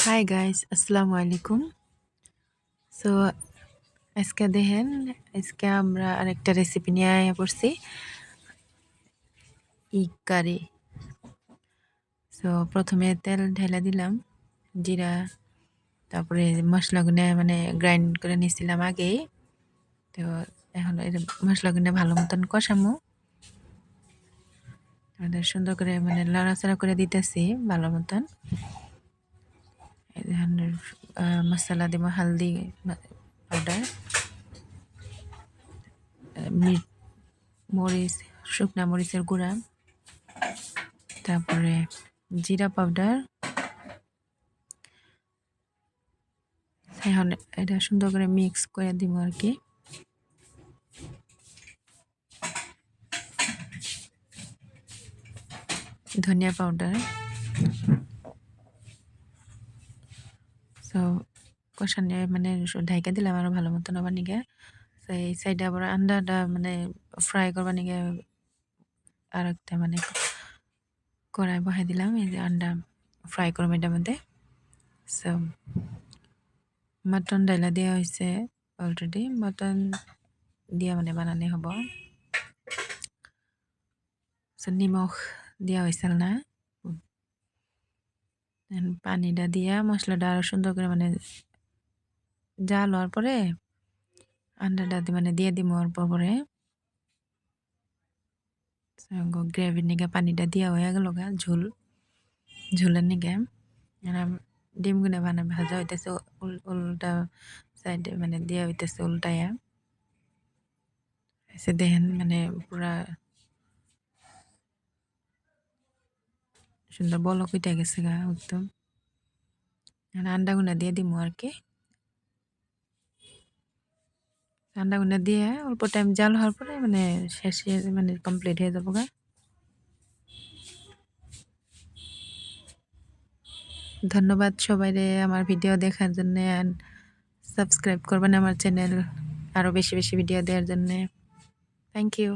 Hi guys, আসসালামু আলাইকুম। So আজকে দেখেন, আজকে আমরা আরেকটা রেসিপি নিয়ে আয়া পড়ছি, ইগ কারি। সো প্রথমে তেল ঢেলে দিলাম, জিরা, তারপরে মশলাগুলো মানে গ্রাইন্ড করে নিয়েছিলাম আগেই। তো এখন এই মশলাগুলো ভালো মতন কষামো, আমাদের সুন্দর করে মানে লড়াচড়া করে দিতেছি ভালো মতন। এই ধরনের মশলা দিব, হালদি পাউডার, মিট, মরিচ, শুকনা মরিচের গুঁড়া, তারপরে জিরা পাউডার। এখন এটা সুন্দর করে মিক্স করে দিব আর কি। ধনিয়া পাউডার। সো কষানে মানে ঢাইকা দিলাম আরো ভালো মতন আবার নিগে। তো এই সাইডে আবার আন্ডাটা মানে ফ্রাই করবার নিগে আর একটা মানে কড়াই বহাই দিলাম, এই যে আন্ডা ফ্রাই করবো এটার মধ্যে। সো মটন ডাইলা দেওয়া হয়েছে অলরেডি, মটন দিয়া মানে বানানি হব। সো নিমখ দেওয়া হয়েছিল না, পানিটা দিয়া মশলাটা আরো সুন্দর করে মানে জাল হওয়ার পরে আন্ডাটা মানে দিয়ে দিব অল্প করে। গ্রেভির নিগে পানিটা দিয়া হয়ে গেল গা, ঝোলের নিগে ডিমগুলো মানে ভাজা হইতেছে উল্টা সাইডে মানে দেওয়া হইতেছে উল্টায়া। এসে দেখেন মানে পুরা সুন্দর বলক উঠে গেছে গা একদম। আন্ডাগুনা দিয়ে দিব আর কি। আন্ডাগুনা দিয়ে অল্প টাইম জাল হওয়ার পরে মানে শেষে মানে কমপ্লিট হয়ে যাবো গা। ধন্যবাদ সবাইরে আমার ভিডিও দেখার জন্য, সাবস্ক্রাইব করবেন আমার চ্যানেল আরো বেশি বেশি ভিডিও দেওয়ার জন্য। Thank you.